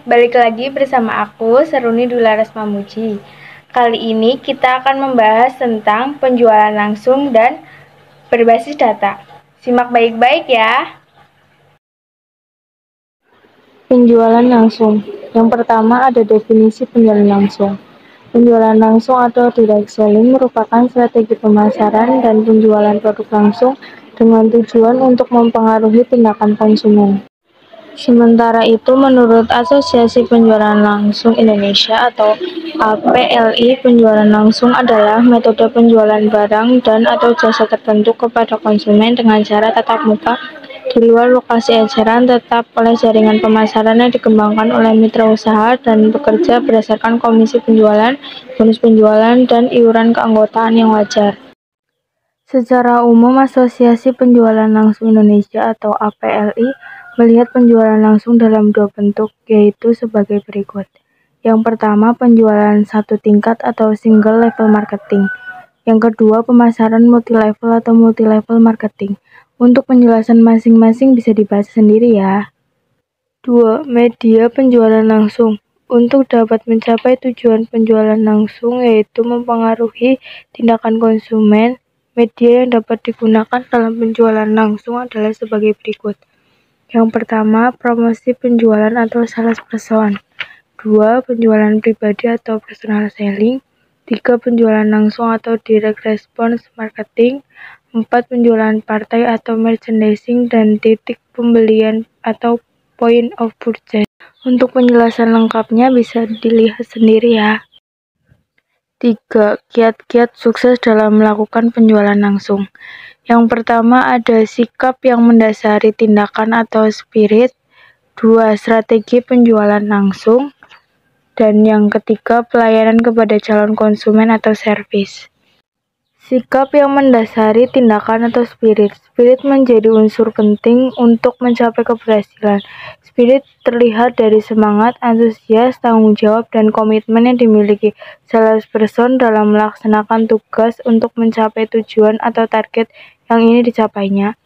balik lagi bersama aku, Seruni Dulares Mamuji. Kali ini kita akan membahas tentang penjualan langsung dan berbasis data. Simak baik-baik ya. Penjualan langsung. Yang pertama ada definisi penjualan langsung. Penjualan langsung atau direct selling merupakan strategi pemasaran dan penjualan produk langsung dengan tujuan untuk mempengaruhi tindakan konsumen. Sementara itu, menurut Asosiasi Penjualan Langsung Indonesia atau APLI, penjualan langsung adalah metode penjualan barang dan atau jasa tertentu kepada konsumen dengan cara tatap muka di luar lokasi eceran, tetap oleh jaringan pemasaran yang dikembangkan oleh mitra usaha dan bekerja berdasarkan komisi penjualan, bonus penjualan, dan iuran keanggotaan yang wajar. Secara umum, Asosiasi Penjualan Langsung Indonesia atau APLI melihat penjualan langsung dalam dua bentuk, yaitu sebagai berikut. Yang pertama, penjualan satu tingkat atau single level marketing. Yang kedua, pemasaran multi-level atau multi-level marketing. Untuk penjelasan masing-masing bisa dibaca sendiri ya. 2. Media penjualan langsung. Untuk dapat mencapai tujuan penjualan langsung, yaitu mempengaruhi tindakan konsumen, media yang dapat digunakan dalam penjualan langsung adalah sebagai berikut. Yang pertama, promosi penjualan atau sales person. 2. Penjualan pribadi atau personal selling. 3. Penjualan langsung atau direct response marketing. 4. Penjualan partai atau merchandising dan titik pembelian atau point of purchase. Untuk penjelasan lengkapnya bisa dilihat sendiri ya. 3. Kiat-kiat sukses dalam melakukan penjualan langsung. Yang pertama ada sikap yang mendasari tindakan atau spirit. 2. Strategi penjualan langsung. Dan yang ketiga pelayanan kepada calon konsumen atau servis. Sikap yang mendasari tindakan atau spirit. Spirit menjadi unsur penting untuk mencapai keberhasilan. Spirit terlihat dari semangat, antusias, tanggung jawab, dan komitmen yang dimiliki salesperson dalam melaksanakan tugas untuk mencapai tujuan atau target yang ini dicapainya.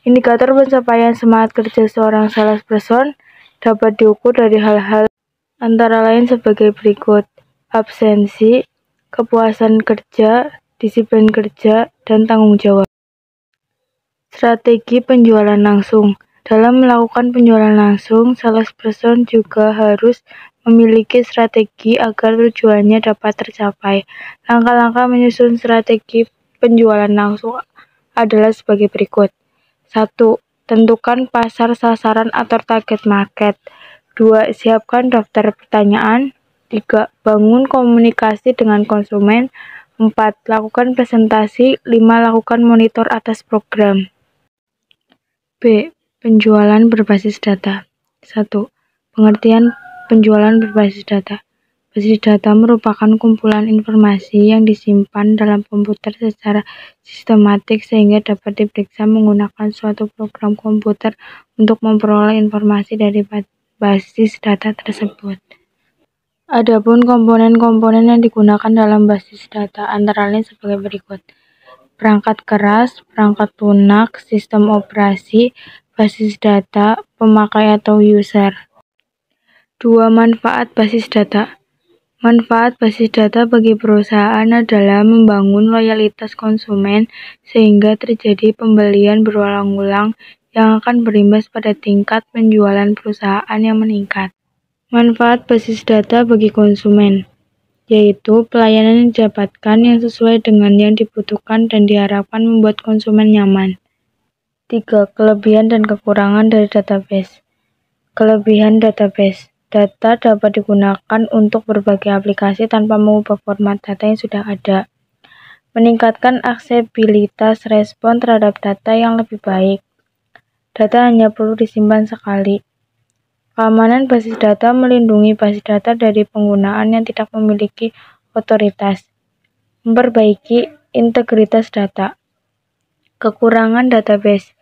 Indikator pencapaian semangat kerja seorang salesperson dapat diukur dari hal-hal antara lain sebagai berikut: absensi, kepuasan kerja, disiplin kerja, dan tanggung jawab. Strategi penjualan langsung. Dalam melakukan penjualan langsung, salesperson juga harus memiliki strategi agar tujuannya dapat tercapai. Langkah-langkah menyusun strategi penjualan langsung adalah sebagai berikut. 1. Tentukan pasar sasaran atau target market. 2. Siapkan daftar pertanyaan. 3. Bangun komunikasi dengan konsumen. 4. Lakukan presentasi. 5. Lakukan monitor atas program. B. Penjualan berbasis data. 1. Pengertian penjualan berbasis data. Basis data merupakan kumpulan informasi yang disimpan dalam komputer secara sistematik sehingga dapat diperiksa menggunakan suatu program komputer untuk memperoleh informasi dari basis data tersebut. Adapun komponen-komponen yang digunakan dalam basis data antara lain sebagai berikut: perangkat keras, perangkat lunak, sistem operasi, basis data, pemakai atau user. 2. Manfaat basis data. Manfaat basis data bagi perusahaan adalah membangun loyalitas konsumen sehingga terjadi pembelian berulang-ulang yang akan berimbas pada tingkat penjualan perusahaan yang meningkat. Manfaat basis data bagi konsumen, yaitu pelayanan yang didapatkan yang sesuai dengan yang dibutuhkan dan diharapkan membuat konsumen nyaman. 3. Kelebihan dan kekurangan dari database. Kelebihan database. Data dapat digunakan untuk berbagai aplikasi tanpa mengubah format data yang sudah ada. Meningkatkan aksesibilitas respon terhadap data yang lebih baik. Data hanya perlu disimpan sekali. Keamanan basis data melindungi basis data dari penggunaan yang tidak memiliki otoritas. Memperbaiki integritas data. Kekurangan database.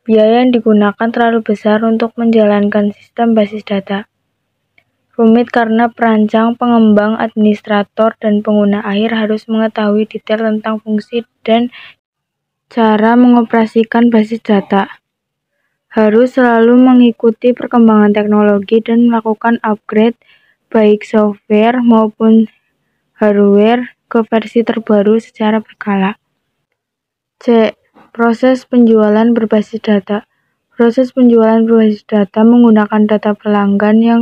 Biaya yang digunakan terlalu besar untuk menjalankan sistem basis data. Rumit karena perancang, pengembang, administrator, dan pengguna akhir harus mengetahui detail tentang fungsi dan cara mengoperasikan basis data. harus selalu mengikuti perkembangan teknologi dan melakukan upgrade baik software maupun hardware ke versi terbaru secara berkala. C. Proses penjualan berbasis data. Proses penjualan berbasis data menggunakan data pelanggan yang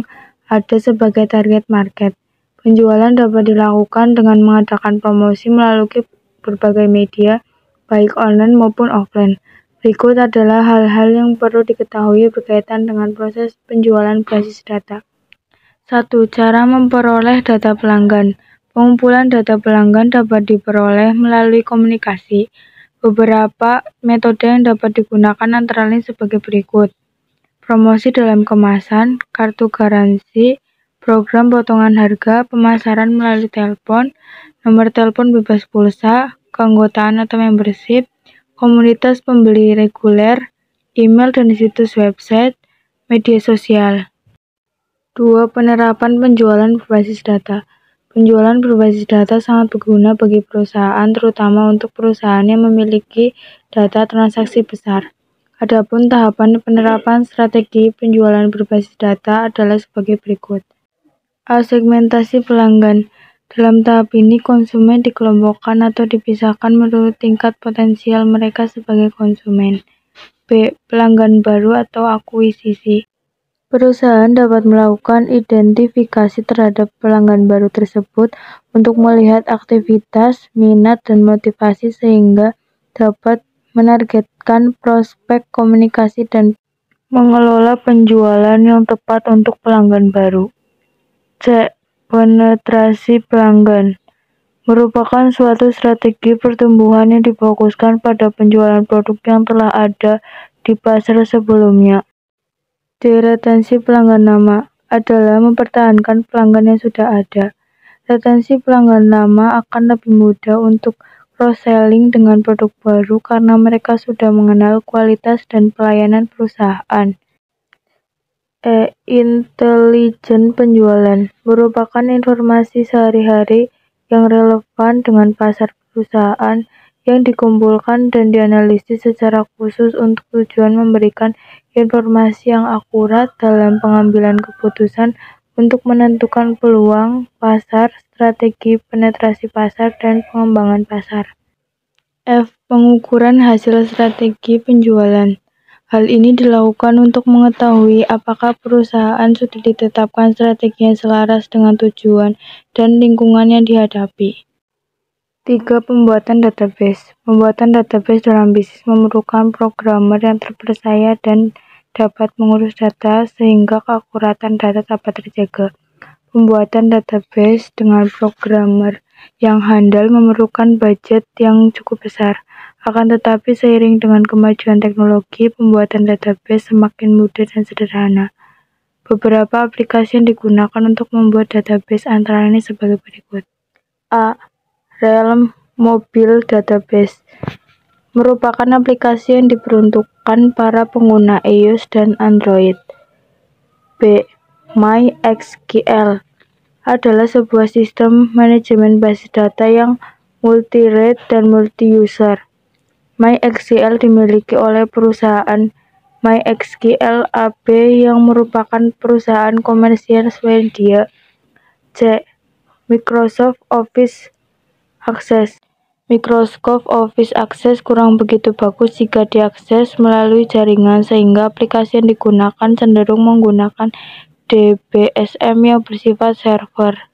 ada sebagai target market. Penjualan dapat dilakukan dengan mengadakan promosi melalui berbagai media, baik online maupun offline. Berikut adalah hal-hal yang perlu diketahui berkaitan dengan proses penjualan berbasis data. 1. Cara memperoleh data pelanggan. Pengumpulan data pelanggan dapat diperoleh melalui komunikasi. Beberapa metode yang dapat digunakan antara lain sebagai berikut. Promosi dalam kemasan, kartu garansi, program potongan harga, pemasaran melalui telepon, nomor telepon bebas pulsa, keanggotaan atau membership, komunitas pembeli reguler, email dan situs website, media sosial. 2. Penerapan penjualan berbasis data. Penjualan berbasis data sangat berguna bagi perusahaan, terutama untuk perusahaan yang memiliki data transaksi besar. Adapun tahapan penerapan strategi penjualan berbasis data adalah sebagai berikut. A. Segmentasi pelanggan. Dalam tahap ini, konsumen dikelompokkan atau dipisahkan menurut tingkat potensial mereka sebagai konsumen. B. Pelanggan baru atau akuisisi. Perusahaan dapat melakukan identifikasi terhadap pelanggan baru tersebut untuk melihat aktivitas, minat, dan motivasi sehingga dapat menargetkan prospek komunikasi dan mengelola penjualan yang tepat untuk pelanggan baru. C. Penetrasi pelanggan merupakan suatu strategi pertumbuhan yang difokuskan pada penjualan produk yang telah ada di pasar sebelumnya. D. Retensi pelanggan lama adalah mempertahankan pelanggan yang sudah ada. Retensi pelanggan lama akan lebih mudah untuk cross-selling dengan produk baru karena mereka sudah mengenal kualitas dan pelayanan perusahaan. E. Intelijen penjualan merupakan informasi sehari-hari yang relevan dengan pasar perusahaan yang dikumpulkan dan dianalisis secara khusus untuk tujuan memberikan informasi yang akurat dalam pengambilan keputusan untuk menentukan peluang pasar, strategi penetrasi pasar, dan pengembangan pasar. F. Pengukuran hasil strategi penjualan. Hal ini dilakukan untuk mengetahui apakah perusahaan sudah ditetapkan strategi yang selaras dengan tujuan dan lingkungan yang dihadapi. 3. Pembuatan database. Pembuatan database dalam bisnis memerlukan programmer yang terpercaya dan dapat mengurus data sehingga keakuratan data dapat terjaga. Pembuatan database dengan programmer yang handal memerlukan budget yang cukup besar. Akan tetapi seiring dengan kemajuan teknologi, pembuatan database semakin mudah dan sederhana. Beberapa aplikasi yang digunakan untuk membuat database antara lain sebagai berikut. A. Realm Mobile Database merupakan aplikasi yang diperuntukkan para pengguna iOS dan Android. B. MySQL adalah sebuah sistem manajemen basis data yang multi-rate dan multi-user. MySQL dimiliki oleh perusahaan MySQL AB yang merupakan perusahaan komersial Swedia. C. Microsoft Office Access. Microsoft Office Access kurang begitu bagus jika diakses melalui jaringan sehingga aplikasi yang digunakan cenderung menggunakan DBSM yang bersifat server.